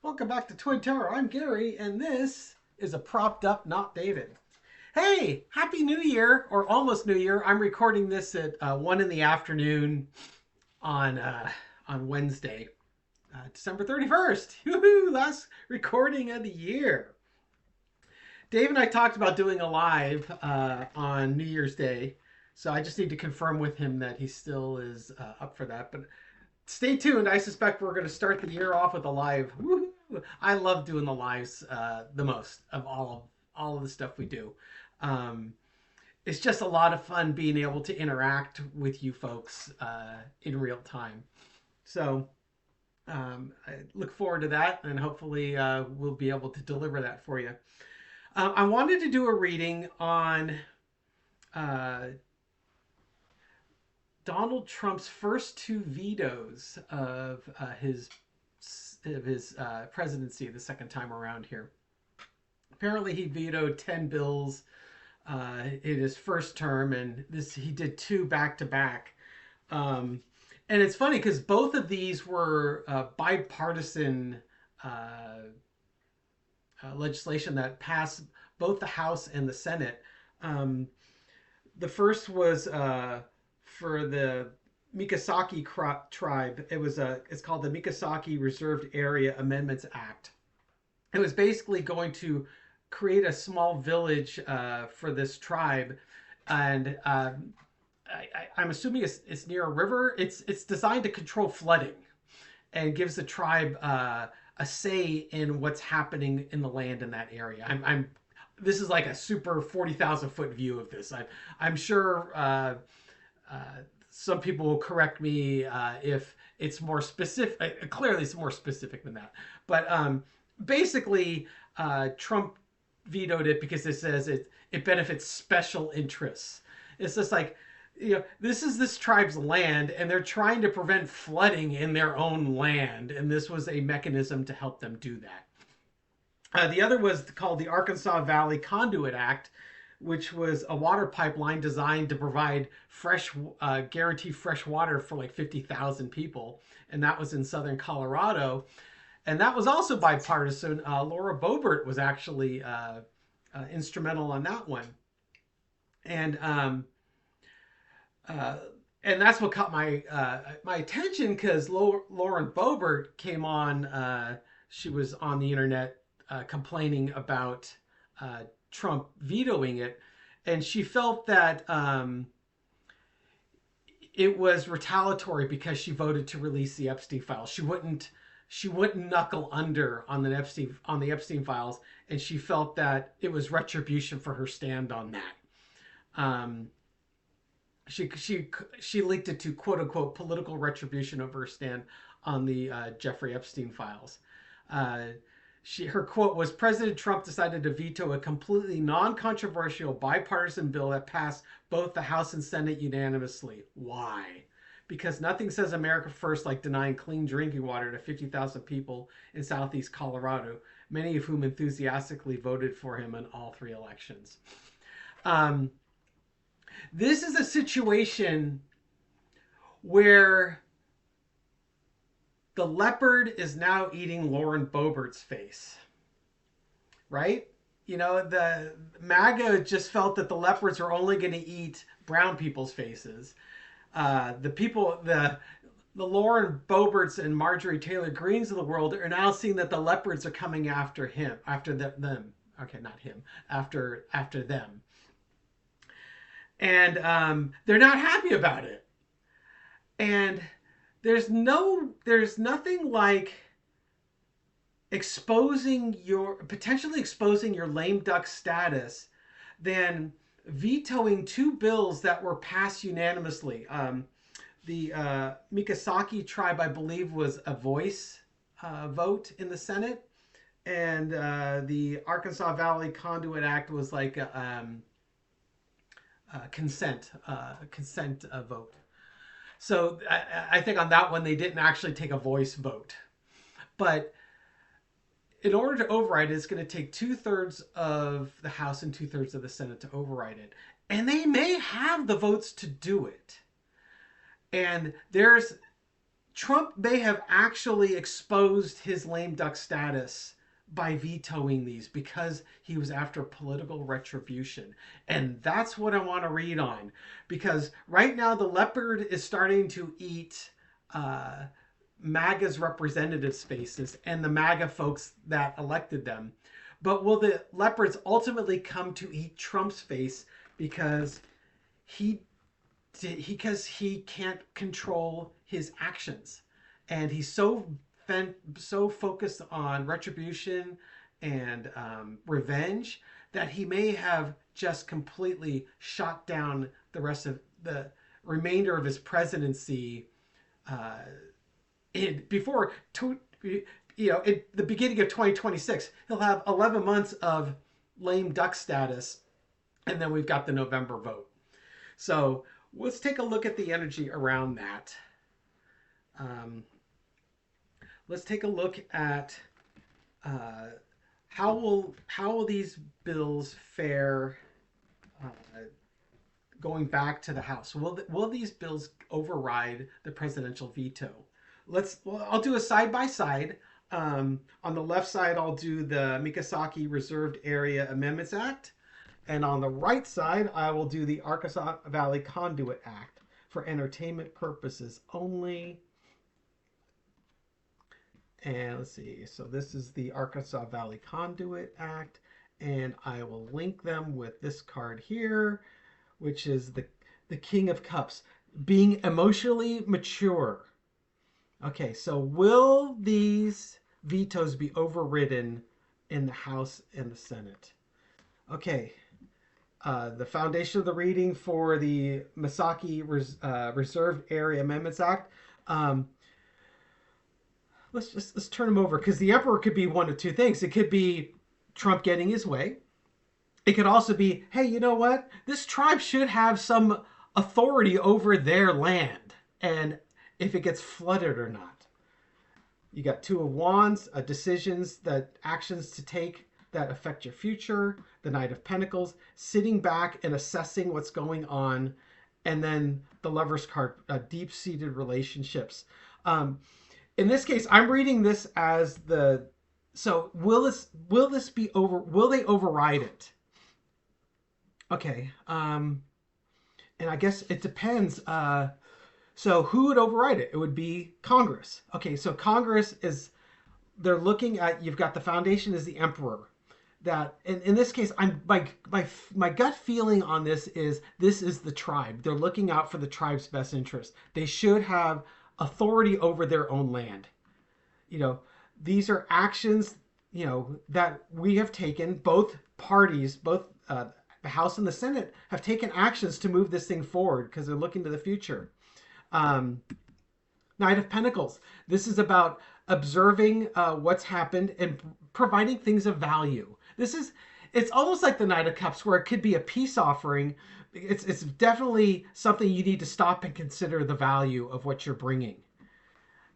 Welcome back to Twin Tower. I'm Gary, and this is a propped up, not David. Hey, Happy New Year, or almost New Year. I'm recording this at 1 in the afternoon on Wednesday, December 31st. Woohoo! Last recording of the year. Dave and I talked about doing a live on New Year's Day, so I just need to confirm with him that he still is up for that. But stay tuned. I suspect we're going to start the year off with a live. Woohoo! I love doing the lives the most of all of the stuff we do. Um, it's just a lot of fun being able to interact with you folks in real time. So I look forward to that, and hopefully we'll be able to deliver that for you. I wanted to do a reading on uh, Donald Trump's first two vetoes of his presidency the second time around here. Apparently, he vetoed 10 bills in his first term, and he did two back to back. And it's funny because both of these were bipartisan legislation that passed both the House and the Senate. The first was for the Mikasaki tribe. It's called the Mikasaki Reserved Area Amendments Act. It was basically going to create a small village for this tribe, and I'm assuming it's near a river. It's designed to control flooding and gives the tribe a say in what's happening in the land in that area. This is like a super 40,000 foot view of this. I'm sure some people will correct me if it's more specific. Clearly, it's more specific than that. But basically, Trump vetoed it because it says it benefits special interests. It's just like, this is this tribe's land, and they're trying to prevent flooding in their own land, and this was a mechanism to help them do that. The other was called the Arkansas Valley Conduit Act, which was a water pipeline designed to provide guaranteed fresh water for like 50,000 people, and that was in southern Colorado. And that was also bipartisan. Laura Boebert was actually instrumental on that one. And that's what caught my attention, because Lauren Boebert came on. She was on the internet complaining about Trump vetoing it, and she felt that it was retaliatory because she voted to release the Epstein files. She wouldn't knuckle under on the Epstein files, and she felt that it was retribution for her stand on that. She linked it to quote unquote political retribution over her stand on the Jeffrey Epstein files. Her quote was, "President Trump decided to veto a completely non-controversial bipartisan bill that passed both the House and Senate unanimously. Why? Because nothing says America first like denying clean drinking water to 50,000 people in southeast Colorado, many of whom enthusiastically voted for him in all three elections." This is a situation where the leopard is now eating Lauren Boebert's face, right? The MAGA just felt that the leopards are only going to eat brown people's faces. The Lauren Boeberts and Marjorie Taylor Greens of the world are now seeing that the leopards are coming after them. Okay, not him, after them. And they're not happy about it. And there's nothing like potentially exposing your lame duck status than vetoing two bills that were passed unanimously. The Mikasaki tribe, I believe, was a voice vote in the Senate, and the Arkansas Valley Conduit Act was like a consent vote. So I think on that one, they didn't actually take a voice vote. But in order to override it, it's going to take 2/3 of the House and 2/3 of the Senate to override it. And they may have the votes to do it. And there's Trump may have actually exposed his lame duck status by vetoing these because he was after political retribution. And that's what I want to read on. Because right now, the leopard is starting to eat MAGA's representative spaces and the MAGA folks that elected them. But will the leopards ultimately come to eat Trump's face because he can't control his actions, and he's so focused on retribution and revenge that he may have just completely shot down the rest of the remainder of his presidency before at the beginning of 2026. He'll have 11 months of lame duck status, and then we've got the November vote. So let's take a look at the energy around that. Let's take a look at how will these bills fare going back to the House. Will these bills override the presidential veto? I'll do a side by side. On the left side, I'll do the Mikasaki Reserved Area Amendments Act. And on the right side, I will do the Arkansas Valley Conduit Act for entertainment purposes only. And let's see. So this is the Arkansas Valley Conduit Act. And I will link them with this card here, which is the King of Cups, being emotionally mature. Okay, so will these vetoes be overridden in the House and the Senate? Okay. The foundation of the reading for the Misaki Reserved Area Amendments Act. Let's turn them over, because the emperor could be one of two things. It could be Trump getting his way. It could also be, hey, you know what? This tribe should have some authority over their land, and if it gets flooded or not. You got Two of Wands, decisions, actions to take that affect your future. The Knight of Pentacles, sitting back and assessing what's going on. And then the Lover's card, deep-seated relationships. In this case, I'm reading this as so will this be over? Will they override it? Okay. And I guess it depends. So who would override it? It would be Congress. Okay, so Congress they're looking at, you've got the foundation as the emperor. That in this case, my gut feeling on this is the tribe. They're looking out for the tribe's best interest. They should have authority over their own land. These are actions, that we have taken. Both parties, both the House and the Senate, have taken actions to move this thing forward because they're looking to the future. Knight of Pentacles. This is about observing what's happened and providing things of value. It's almost like the Knight of Cups, where it could be a peace offering. It's definitely something you need to stop and consider the value of what you're bringing.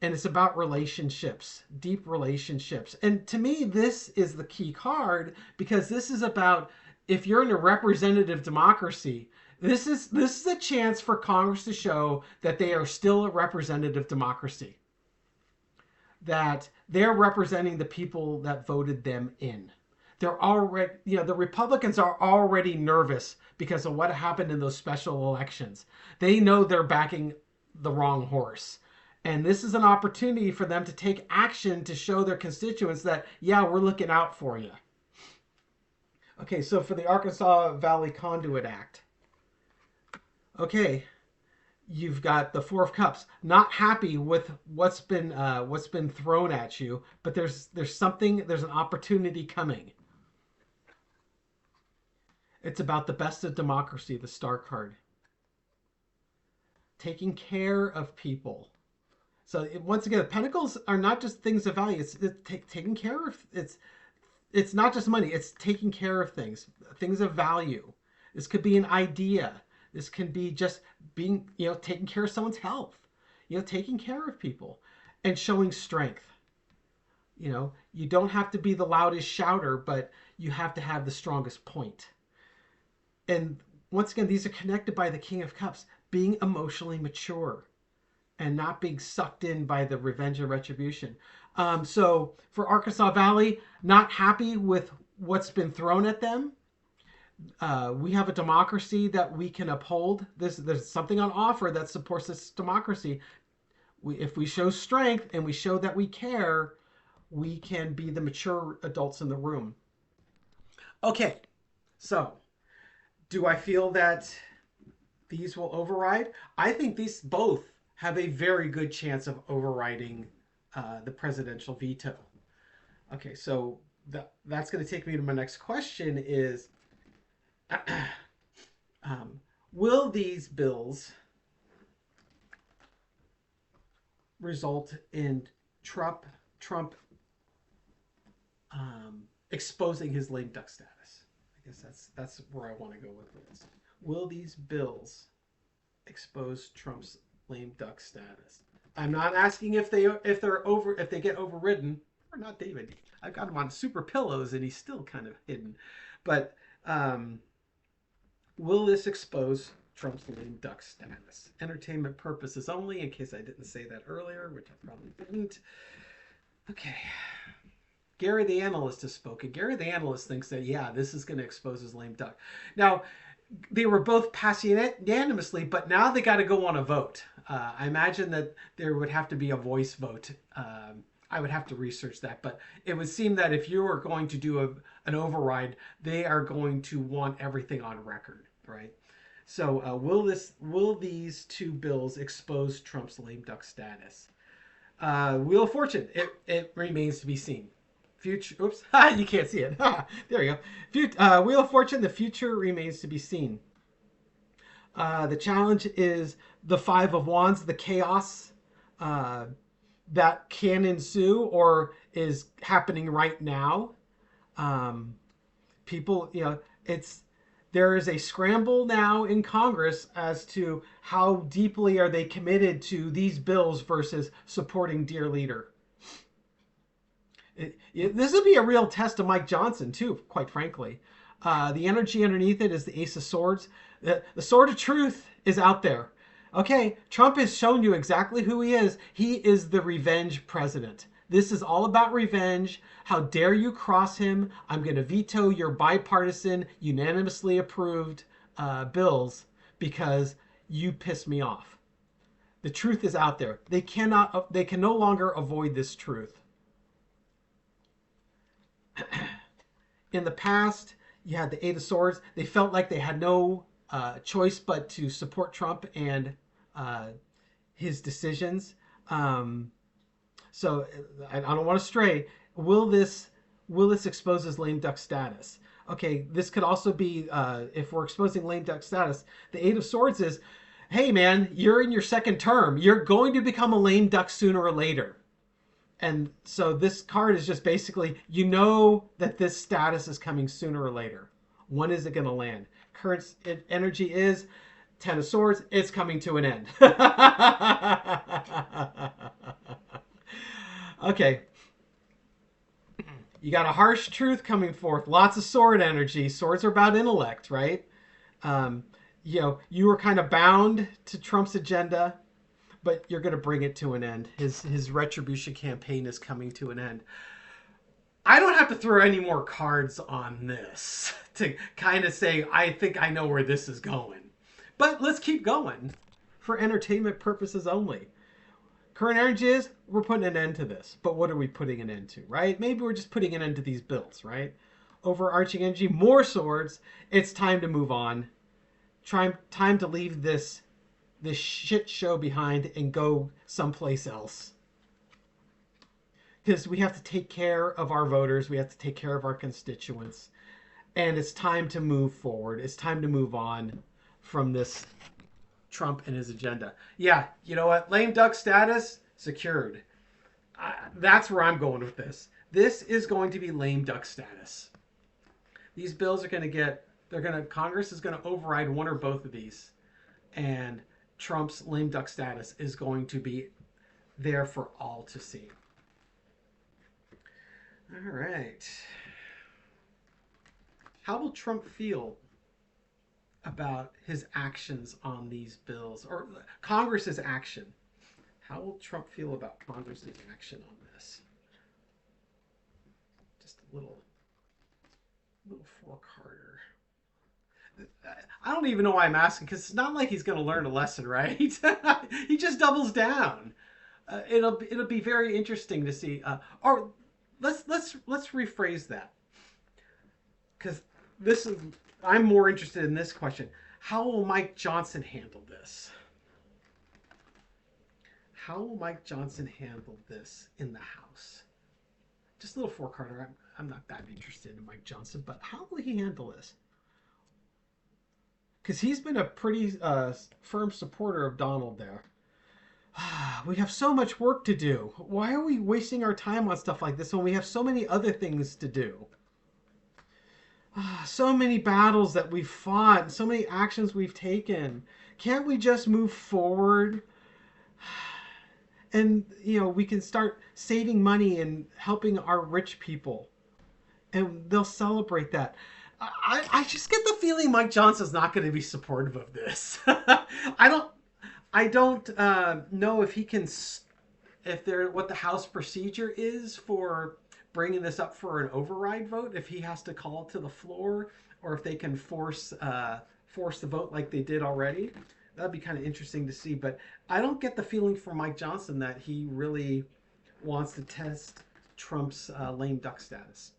And it's about relationships, deep relationships. And to me, this is the key card, because this is about, if you're in a representative democracy, this is a chance for Congress to show that they are still a representative democracy. That they're representing the people that voted them in. They're already, the Republicans are already nervous because of what happened in those special elections. They know they're backing the wrong horse. And this is an opportunity for them to take action to show their constituents that, yeah, we're looking out for you. Okay, so for the Arkansas Valley Conduit Act. Okay, you've got the Four of Cups. Not happy with what's been thrown at you, but there's an opportunity coming. It's about the best of democracy, the Star card. Taking care of people. So once again, Pentacles are not just things of value. It's taking care of. It's not just money. It's taking care of things of value. This could be an idea. This can be just being, taking care of someone's health. Taking care of people and showing strength. You don't have to be the loudest shouter, but you have to have the strongest point. And once again, these are connected by the King of Cups, being emotionally mature and not being sucked in by the revenge and retribution. So for Arkansas Valley, not happy with what's been thrown at them. We have a democracy that we can uphold. There's something on offer that supports this democracy. If we show strength and we show that we care, we can be the mature adults in the room. Okay, so do I feel that these will override? I think these both have a very good chance of overriding the presidential veto. Okay, so that's going to take me to my next question is, will these bills result in Trump exposing his lame duck status? I guess that's where I want to go with this. Will these bills expose Trump's lame duck status? I'm not asking if they get overridden or not. David, I've got him on super pillows and he's still kind of hidden, but will this expose Trump's lame duck status? Entertainment purposes only, in case I didn't say that earlier, which I probably didn't. Okay. Gary the analyst has spoken. Gary the analyst thinks that, yeah, this is going to expose his lame duck. Now, they were both passing it unanimously, but now they got to go on a vote. I imagine that there would have to be a voice vote. I would have to research that, but it would seem that if you are going to do an override, they are going to want everything on record, right? So will these two bills expose Trump's lame duck status? Wheel of Fortune, it remains to be seen. Future, oops, you can't see it. There you go. Wheel of Fortune, the future remains to be seen. The challenge is the Five of Wands, the chaos that can ensue or is happening right now. People, there is a scramble now in Congress as to how deeply are they committed to these bills versus supporting dear leader. This would be a real test of Mike Johnson too, quite frankly. The energy underneath it is the Ace of Swords. The sword of truth is out there. Okay, Trump has shown you exactly who he is. He is the revenge president. This is all about revenge. How dare you cross him? I'm going to veto your bipartisan, unanimously approved bills because you pissed me off. The truth is out there. They can no longer avoid this truth. In the past, you had the Eight of Swords. They felt like they had no choice but to support Trump and his decisions. So I don't want to stray. Will this expose his lame duck status? Okay, this could also be, if we're exposing lame duck status, the Eight of Swords is, hey man, you're in your second term. You're going to become a lame duck sooner or later. And so this card is just basically, you know that this status is coming sooner or later. When is it going to land? Current energy is Ten of Swords. It's coming to an end. Okay. You got a harsh truth coming forth. Lots of sword energy. Swords are about intellect, right? You were kind of bound to Trump's agenda, but you're going to bring it to an end. His retribution campaign is coming to an end. I don't have to throw any more cards on this to kind of say, I think I know where this is going. But let's keep going for entertainment purposes only. Current energy is, we're putting an end to this. But what are we putting an end to, right? Maybe we're just putting an end to these bills, right? Overarching energy, more swords. It's time to move on. Time to leave this shit show behind and go someplace else. Because we have to take care of our voters. We have to take care of our constituents. And it's time to move forward. It's time to move on from this Trump and his agenda. Yeah, you know what? Lame duck status secured. That's where I'm going with this. This is going to be lame duck status. These bills are going to Congress is going to override one or both of these. And Trump's lame duck status is going to be there for all to see. All right. How will Trump feel about his actions on these bills, or Congress's action How will Trump feel about Congress' action on this? Just a little four-carder. I don't even know why I'm asking, because it's not like he's going to learn a lesson, right? He just doubles down. It'll be very interesting to see. Or let's rephrase that, because this is I'm more interested in this question. How will Mike Johnson handle this? How will Mike Johnson handle this in the House? Just a little four-carder. I'm not that interested in Mike Johnson, but how will he handle this? Because he's been a pretty firm supporter of Donald there. We have so much work to do. Why are we wasting our time on stuff like this when we have so many other things to do? So many battles that we've fought, so many actions we've taken. Can't we just move forward? And, we can start saving money and helping our rich people. And they'll celebrate that. I just get the feeling Mike Johnson's not going to be supportive of this. I don't know if he can, what the House procedure is for bringing this up for an override vote, if he has to call to the floor, or if they can force the vote like they did already. That'd be kind of interesting to see. But I don't get the feeling from Mike Johnson that he really wants to test Trump's lame duck status.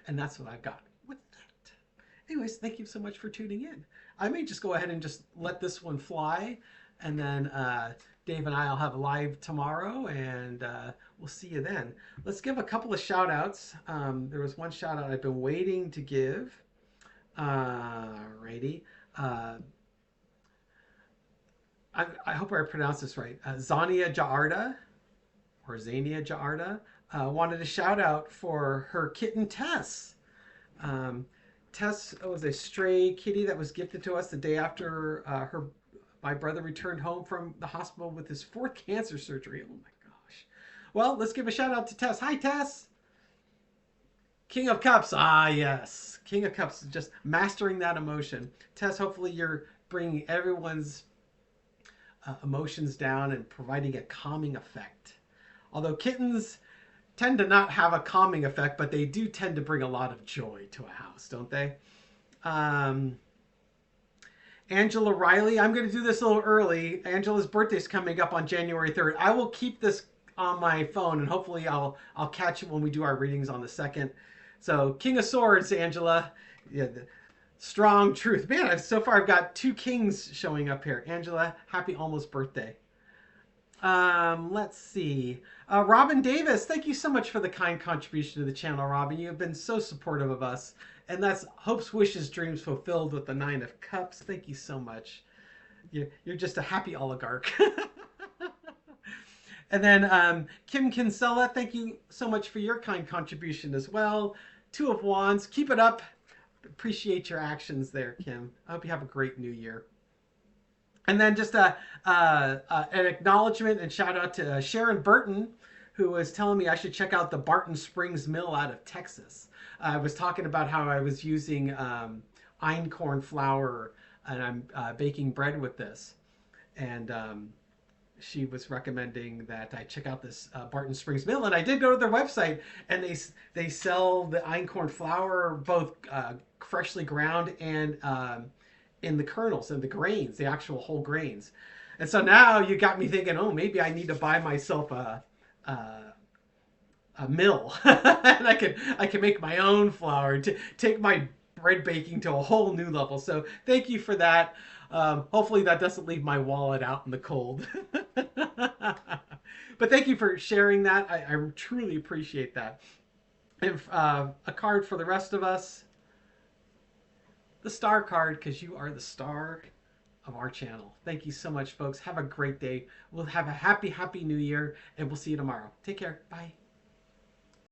And that's what I've got with that. Anyways, thank you so much for tuning in. I may just go ahead and just let this one fly. And then Dave and I will have a live tomorrow, and we'll see you then. Let's give a couple of shout outs. There was one shout out I've been waiting to give. Alrighty. I hope I pronounced this right. Zania Jaarda, or Zania Jaarda, wanted a shout out for her kitten Tess. Tess was a stray kitty that was gifted to us the day after my brother returned home from the hospital with his 4th cancer surgery. Oh my gosh. Well, let's give a shout out to Tess. Hi, Tess. King of Cups. Ah, yes. King of Cups. Just mastering that emotion. Tess, hopefully you're bringing everyone's emotions down and providing a calming effect. Although kittens tend to not have a calming effect, but they do tend to bring a lot of joy to a house, don't they? Angela Riley, I'm going to do this a little early. Angela's birthday is coming up on January 3rd. I will keep this on my phone, and hopefully I'll catch it when we do our readings on the 2nd. So, King of Swords, Angela. Yeah, strong truth. Man, so far I've got 2 kings showing up here. Angela, happy almost birthday. Let's see. Robin Davis, thank you so much for the kind contribution to the channel, Robin. You have been so supportive of us. And that's hopes, wishes, dreams fulfilled with the 9 of Cups. Thank you so much. You're just a happy oligarch. And then Kim Kinsella, thank you so much for your kind contribution as well. 2 of Wands, keep it up. Appreciate your actions there, Kim. I hope you have a great new year. And then just an acknowledgement and shout out to Sharon Burton, who was telling me I should check out the Barton Springs Mill out of Texas. I was talking about how I was using einkorn flour, and I'm baking bread with this. And she was recommending that I check out this Barton Springs Mill. And I did go to their website, and they sell the einkorn flour both freshly ground and in the kernels and the grains, the actual whole grains. And so now you got me thinking, oh, maybe I need to buy myself a mill, and I can make my own flour to take my bread baking to a whole new level. So thank you for that. Hopefully that doesn't leave my wallet out in the cold. But thank you for sharing that. I truly appreciate that. And a card for the rest of us. The star card, because you are the star of our channel. Thank you so much, folks. Have a great day. We'll have a happy new year, and we'll see you tomorrow. Take care. Bye.